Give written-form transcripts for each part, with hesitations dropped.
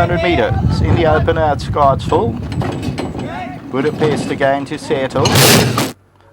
1200 metres. In the opener at Scottsville. Budapest again to settle.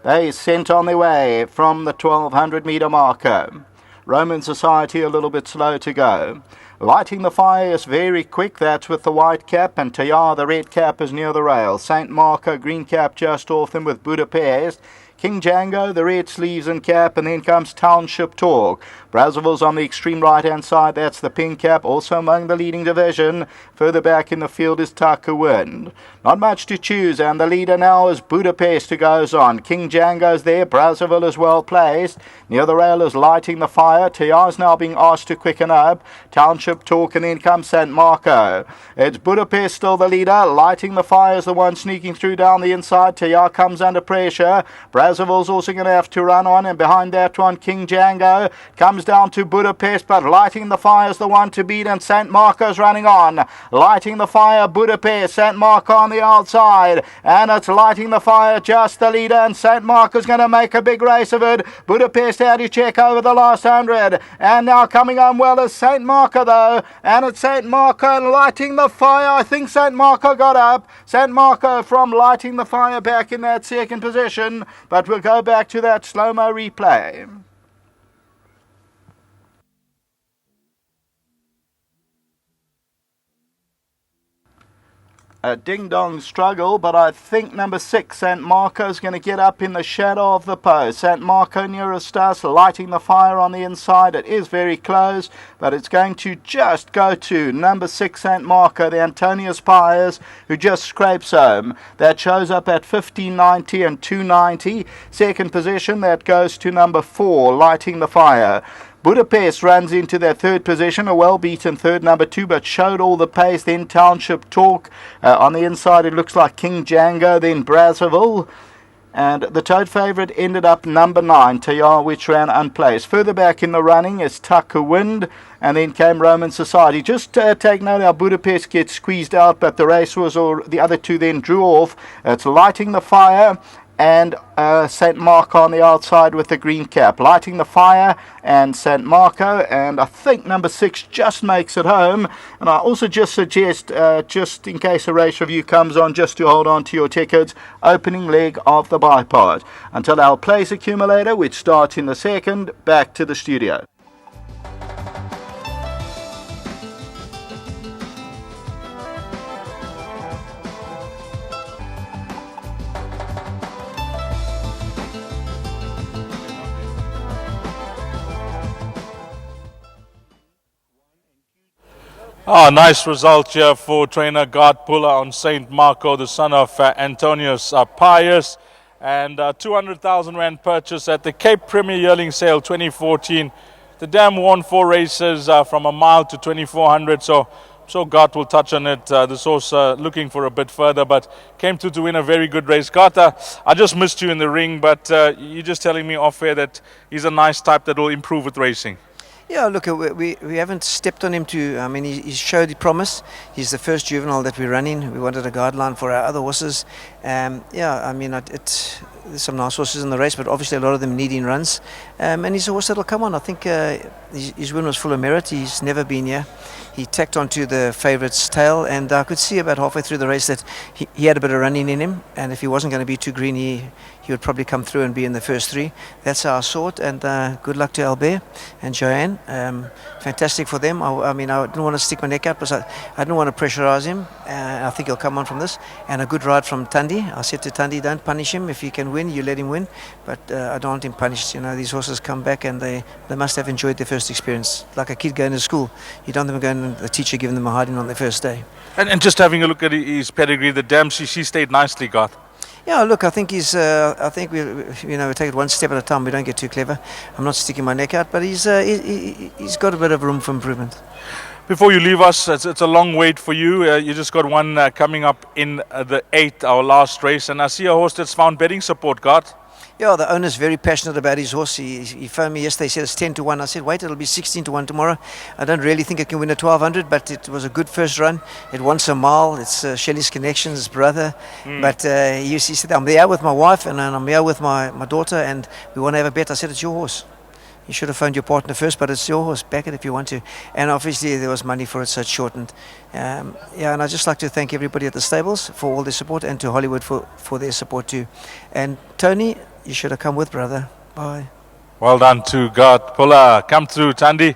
They sent on their way from the 1200 metre marker. Roman Society a little bit slow to go. Lighting the fire is very quick, that's with the white cap, and Tayar, the red cap, is near the rail. St. Marco, green cap just off them with Budapest. King Django, the red sleeves and cap, and then comes Township Talk. Brazzaville's on the extreme right-hand side, that's the pink cap, also among the leading division. Further back in the field is Taka Wind. Not much to choose, and the leader now is Budapest who goes on. King Django's there, Brazzaville is well placed. Near the rail is Lighting the Fire. Tayar's now being asked to quicken up. Township Talk, and then comes St. Marco. It's Budapest still the leader. Lighting the Fire is the one sneaking through down the inside. Tayar comes under pressure. Brazzaville's also going to have to run on, and behind that one, King Django comes down to Budapest, but Lighting the Fire is the one to beat, and St. Marco's running on. Lighting the Fire, Budapest, St. Marco on the outside, and it's Lighting the Fire, just the leader, and St. Marco's going to make a big race of it. Budapest had to check over the last 100, and now coming on well is St. Marco though, and it's St. Marco and Lighting the Fire. I think St. Marco got up. St. Marco from Lighting the Fire back in that second position, but we'll go back to that slow-mo replay. A ding-dong struggle, but I think number 6, St. Marco, is going to get up in the shadow of the post. St. Marco nearest us, Lighting the Fire on the inside. It is very close, but it's going to just go to number 6, St. Marco, the Antonius Pius, who just scrapes home. That shows up at 1590 and 290. Second position, that goes to number 4, Lighting the Fire. Budapest runs into their third position, a well-beaten third, number 2, but showed all the pace. Then Township Talk. On the inside, it looks like King Django, then Brazzaville. And the tote favourite ended up number 9, Tayar, which ran unplaced. Further back in the running is Taka Wind, and then came Roman Society. Just take note how Budapest gets squeezed out, but the race was, or the other two then drew off. It's Lighting the Fire and St. Marco on the outside with the green cap. Lighting the Fire and St. Marco, and I think number 6 just makes it home. And I also just suggest, just in case a race review comes on, just to hold on to your tickets, opening leg of the bipod. Until our place accumulator, which starts in the second, back to the studio. Nice result here for trainer Gard Puller on St. Marco, the son of Antonius Pius. And 200,000 Rand purchase at the Cape Premier Yearling Sale 2014. The dam won 4 races from a mile to 2,400. So Gard will touch on it. This horse looking for a bit further, but came to win a very good race. Gard, I just missed you in the ring, but you're just telling me off air that he's a nice type that will improve with racing. Yeah, look, we haven't stepped on him he showed the promise. He's the first juvenile that we're running. We wanted a guideline for our other horses. There's some nice horses in the race, but obviously a lot of them needing runs. And he's a horse that'll come on. I think his win was full of merit. He's never been here. He tacked onto the favourite's tail, and I could see about halfway through the race that he had a bit of running in him, and if he wasn't going to be too green, he would probably come through and be in the first 3. That's how I saw it, and good luck to Albert and Joanne. Fantastic for them. I didn't want to stick my neck out, because I didn't want to pressurise him. I think he'll come on from this, and a good ride from Tundi. I said to Tundi, don't punish him. If he can win, you let him win, but I don't want him punished. These horses come back, and they must have enjoyed their first experience, like a kid going to school. You don't want them going and the teacher giving them a hiding on their first day. And just having a look at his pedigree, the dam, she stayed nicely, Garth. Yeah, look, I think he's. I think we take it one step at a time. We don't get too clever. I'm not sticking my neck out, but he's got a bit of room for improvement. Before you leave us, it's a long wait for you. You just got one coming up in the 8th, our last race, and I see a horse that's found betting support, Garth. Yeah, the owner's very passionate about his horse. He phoned me yesterday, he said it's 10 to 1. I said, wait, it'll be 16 to 1 tomorrow. I don't really think it can win a 1200, but it was a good first run. It won some mile. It's Shelley's Connections, his brother. But he said, I'm there with my wife and I'm here with my daughter, and we want to have a bet. I said, it's your horse. You should have phoned your partner first, but it's your horse. Back it if you want to. And obviously there was money for it, so it's shortened. Yeah, and I'd just like to thank everybody at the stables for all their support, and to Hollywood for their support too. And Tony, you should have come with, brother. Bye. Well done to God Puller. Come through, Tandi.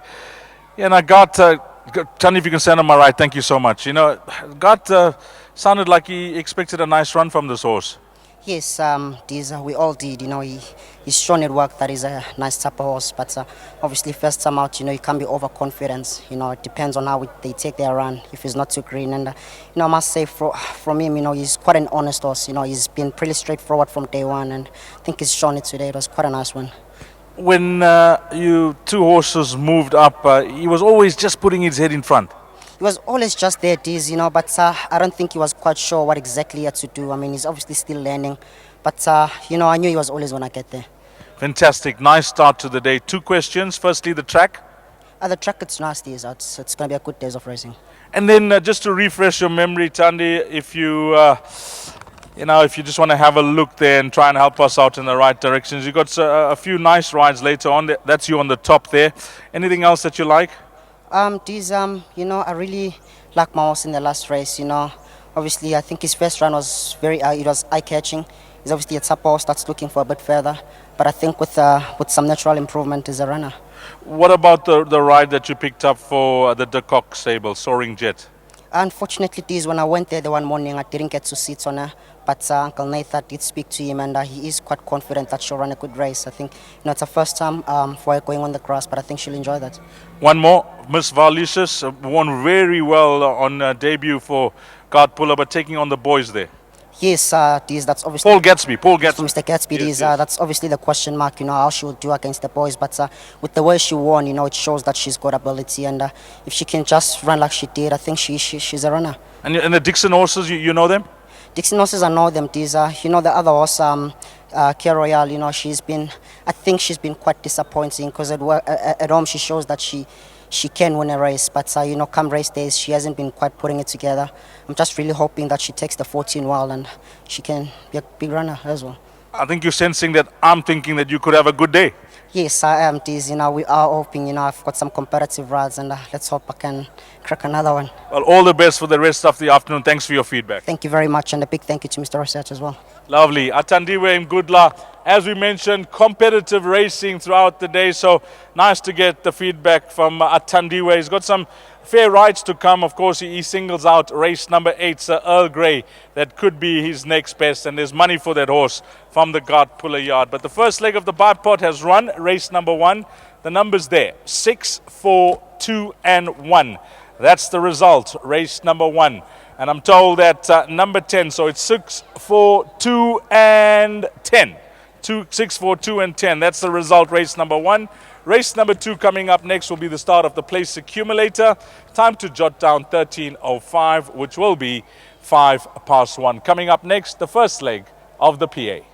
Yeah, and I got Tandi, if you can stand on my right, thank you so much. You know, God sounded like he expected a nice run from this horse. Yes, we all did. You know, he's shown it work. That is a nice type of horse. But obviously, first time out, you know, you can't be overconfident. You know, it depends on how they take their run. If he's not too green, and you know, I must say from him, you know, he's quite an honest horse. You know, he's been pretty straightforward from day one, and I think he's shown it today. It was quite a nice one. When you two horses moved up, he was always just putting his head in front. He was always just there, Diz, you know, but I don't think he was quite sure what exactly he had to do. I mean, he's obviously still learning, but, you know, I knew he was always going to get there. Fantastic. Nice start to the day. Two questions. Firstly, the track. The track, it's nasty. It's going to be a good days of racing. And then just to refresh your memory, Tandi, if you, you know, if you just want to have a look there and try and help us out in the right directions. You've got a few nice rides later on. That's you on the top there. Anything else that you like? Diz, you know, I really like my horse in the last race, you know. Obviously, I think his first run was it was eye-catching. He's obviously a top horse that's looking for a bit further. But I think with some natural improvement, he's a runner. What about the ride that you picked up for the De Kock stable, Soaring Jet? Unfortunately, Diz, when I went there the one morning, I didn't get to sit on her. But Uncle Nathan did speak to him, and he is quite confident that she'll run a good race. I think, you know, it's her first time for her going on the grass, but I think she'll enjoy that. One more, Miss Valucious won very well on debut for God Puller, but taking on the boys there. Yes, Diz, that's obviously... Paul Gatsby. Mr. Gatsby, yes, that's obviously the question mark, you know, how she will do against the boys. But with the way she won, you know, it shows that she's got ability. And if she can just run like she did, I think she's a runner. And the Dixon horses, you know them? Dixon horses, I know them, Diz. You know, the other horse, Kia Royale, you know, I think she's been quite disappointing because at home she shows that she can win a race, but you know, come race days, she hasn't been quite putting it together. I'm just really hoping that she takes the 14 well and she can be a big runner as well. I think you're sensing that I'm thinking that you could have a good day. Yes, I am, Diz. You know, we are hoping, you know, I've got some competitive rides and let's hope I can crack another one. Well, all the best for the rest of the afternoon. Thanks for your feedback. Thank you very much, and a big thank you to Mr. Research as well. Lovely. Atandiwe and Goodla, as we mentioned, competitive racing throughout the day. So nice to get the feedback from Atandiwe. He's got some fair rides to come. Of course, he singles out race number 8, Sir Earl Grey. That could be his next best, and there's money for that horse from the God Puller yard. But the first leg of the bipod has run, race number 1. The number's there, 6, 4, 2, and 1. That's the result, race number 1. And I'm told that number 10, so it's 6, 4, 2, and 10. 6, 4, 2, and 10. That's the result, race number 1. Race number 2 coming up next will be the start of the place accumulator. Time to jot down 13:05, which will be 1. Coming up next, the first leg of the PA.